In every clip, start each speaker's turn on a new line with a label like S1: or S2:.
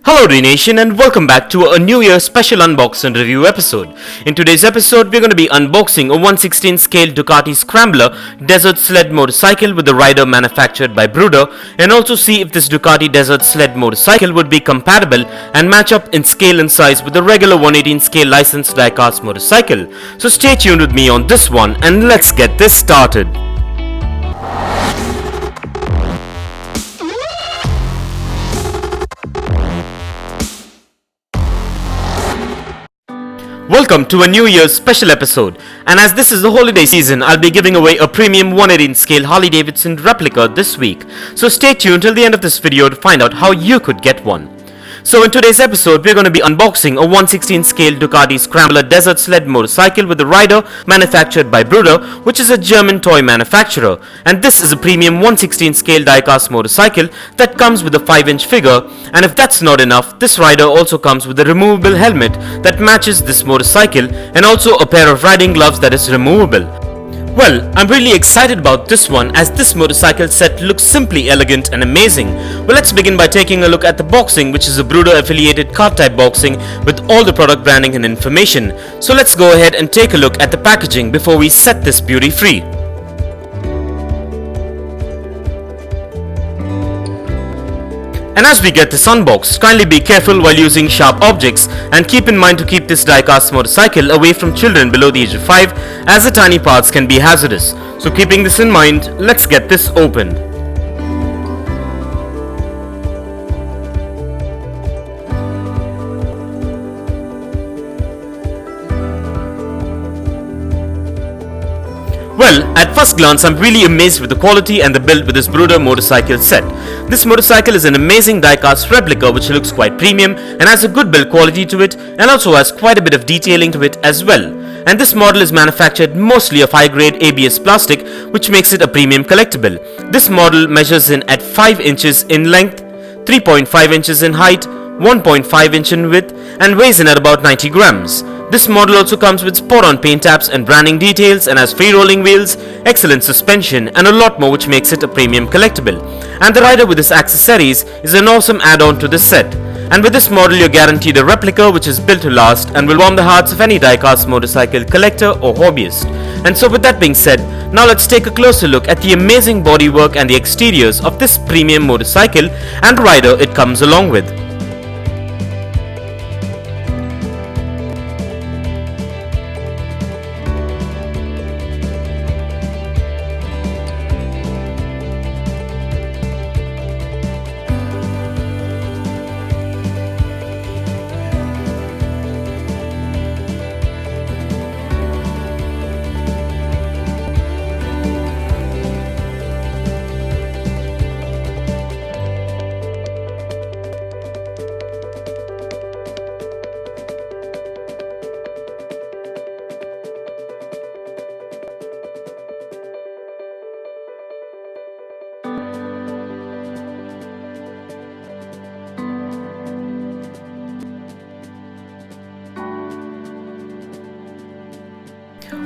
S1: Hello Dnation and welcome back to a New Year special unbox and review episode. In today's episode we're going to be unboxing a 1/16 scale Ducati Scrambler desert sled motorcycle with a rider manufactured by Bruder, and also see if this Ducati desert sled motorcycle would be compatible and match up in scale and size with the regular 118 scale licensed diecast motorcycle. So stay tuned with me on this one and let's get this started. Welcome to a New Year's special episode, and as this is the holiday season, I'll be giving away a premium 118 scale Harley Davidson replica this week. So stay tuned till the end of this video to find out how you could get one. So in today's episode, we're going to be unboxing a 1/16 scale Ducati Scrambler desert sled motorcycle with a rider manufactured by Bruder, which is a German toy manufacturer. And this is a premium 1/16 scale diecast motorcycle that comes with a 5-inch figure. And if that's not enough, this rider also comes with a removable helmet that matches this motorcycle, and also a pair of riding gloves that is removable. Well, I'm really excited about this one as this motorcycle set looks simply elegant and amazing. Well, let's begin by taking a look at the boxing, which is a Bruder affiliated card type boxing with all the product branding and information. So let's go ahead and take a look at the packaging before we set this beauty free. And as we get this unboxed, kindly be careful while using sharp objects and keep in mind to keep this diecast motorcycle away from children below the age of 5, as the tiny parts can be hazardous. So keeping this in mind, let's get this opened. Well, at first glance, I'm really amazed with the quality and the build with this Bruder Motorcycle set. This motorcycle is an amazing diecast replica which looks quite premium and has a good build quality to it, and also has quite a bit of detailing to it as well. And this model is manufactured mostly of high grade ABS plastic, which makes it a premium collectible. This model measures in at 5 inches in length, 3.5 inches in height, 1.5 inch in width, and weighs in at about 90 grams. This model also comes with spot-on paint apps and branding details, and has free rolling wheels, excellent suspension, and a lot more, which makes it a premium collectible. And the rider with his accessories is an awesome add-on to this set. And with this model you're guaranteed a replica which is built to last and will warm the hearts of any diecast motorcycle collector or hobbyist. And so with that being said, now let's take a closer look at the amazing bodywork and the exteriors of this premium motorcycle and the rider it comes along with.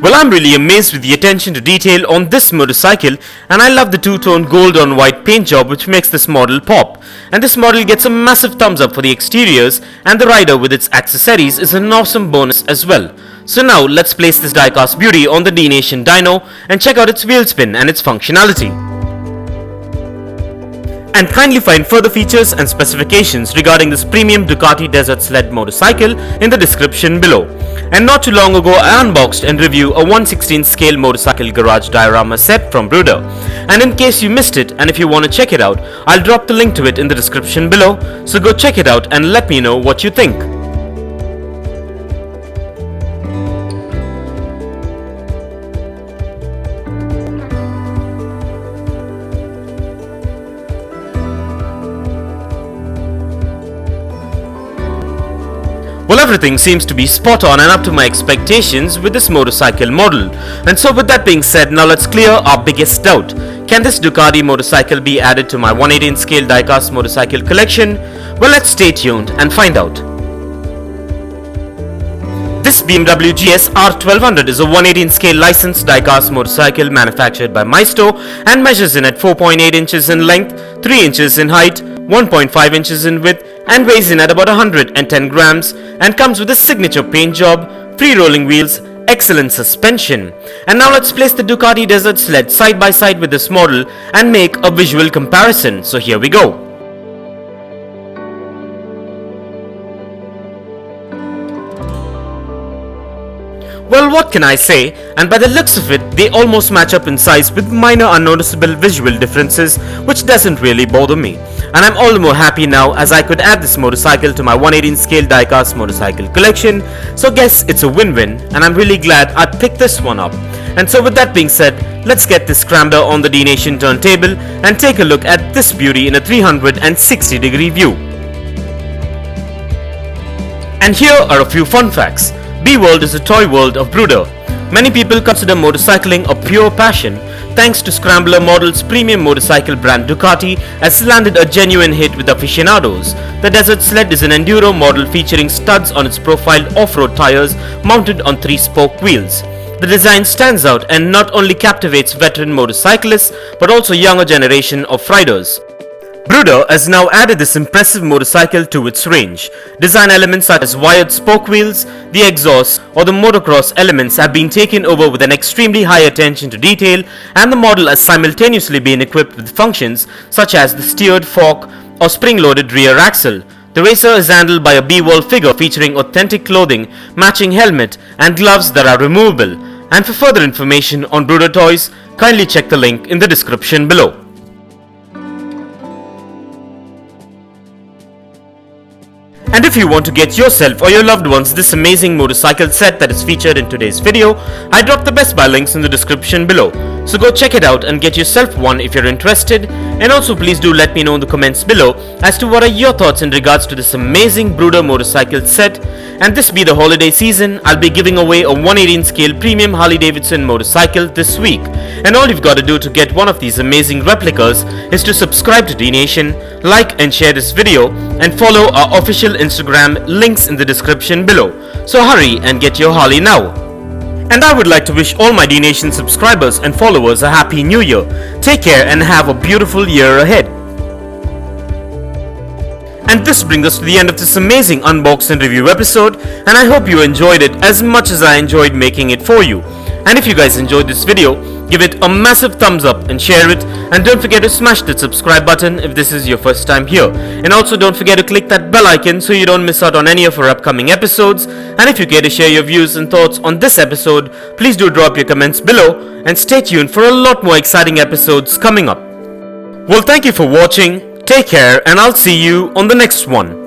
S1: Well, I'm really amazed with the attention to detail on this motorcycle, and I love the two-tone gold on white paint job which makes this model pop. And this model gets a massive thumbs up for the exteriors, and the rider with its accessories is an awesome bonus as well. So now let's place this diecast beauty on the Dnation dyno and check out its wheel spin and its functionality. And kindly find further features and specifications regarding this premium Ducati desert sled motorcycle in the description below. And not too long ago I unboxed and reviewed a 1/16 scale motorcycle garage diorama set from Bruder. And in case you missed it, and if you want to check it out, I'll drop the link to it in the description below, so go check it out and let me know what you think. Well, everything seems to be spot on and up to my expectations with this motorcycle model. And so with that being said, now let's clear our biggest doubt. Can this Ducati motorcycle be added to my 118 scale diecast motorcycle collection? Well, let's stay tuned and find out. This BMW GS R1200 is a 118 scale licensed diecast motorcycle manufactured by Maisto and measures in at 4.8 inches in length, 3 inches in height, 1.5 inches in width and weighs in at about 110 grams and comes with a signature paint job, free rolling wheels, excellent suspension. And now let's place the Ducati Desert Sled side by side with this model and make a visual comparison. So here we go. Well, what can I say? And by the looks of it, they almost match up in size with minor unnoticeable visual differences, which doesn't really bother me. And I'm all the more happy now as I could add this motorcycle to my 118 scale diecast motorcycle collection. So guess it's a win-win, and I'm really glad I picked this one up. And so with that being said, let's get this Scrambler on the Dnation turntable and take a look at this beauty in a 360-degree view. And here are a few fun facts. B-World is the toy world of Bruder. Many people consider motorcycling a pure passion. Thanks to Scrambler model's premium motorcycle brand Ducati has landed a genuine hit with aficionados. The Desert Sled is an enduro model featuring studs on its profiled off-road tires mounted on 3-spoke wheels. The design stands out and not only captivates veteran motorcyclists but also younger generation of riders. Bruder has now added this impressive motorcycle to its range. Design elements such as wired spoke wheels, the exhaust or the motocross elements have been taken over with an extremely high attention to detail, and the model has simultaneously been equipped with functions such as the steered fork or spring-loaded rear axle. The racer is handled by a B-World figure featuring authentic clothing, matching helmet and gloves that are removable. And for further information on Bruder toys, kindly check the link in the description below. And if you want to get yourself or your loved ones this amazing motorcycle set that is featured in today's video, I dropped the Best Buy links in the description below. So go check it out and get yourself one if you're interested. And also please do let me know in the comments below as to what are your thoughts in regards to this amazing Bruder motorcycle set. And this be the holiday season, I'll be giving away a 118 scale premium Harley Davidson motorcycle this week. And all you've got to do to get one of these amazing replicas is to subscribe to Dnation, like and share this video, and follow our official Instagram, links in the description below. So hurry and get your Harley now. And I would like to wish all my Dnation subscribers and followers a happy new year. Take care and have a beautiful year ahead. And this brings us to the end of this amazing unbox and review episode, and I hope you enjoyed it as much as I enjoyed making it for you. And if you guys enjoyed this video, give it a massive thumbs up and share it, and don't forget to smash that subscribe button if this is your first time here. And also don't forget to click that bell icon so you don't miss out on any of our upcoming episodes. And if you care to share your views and thoughts on this episode, please do drop your comments below, and stay tuned for a lot more exciting episodes coming up. Well, thank you for watching. Take care, and I'll see you on the next one.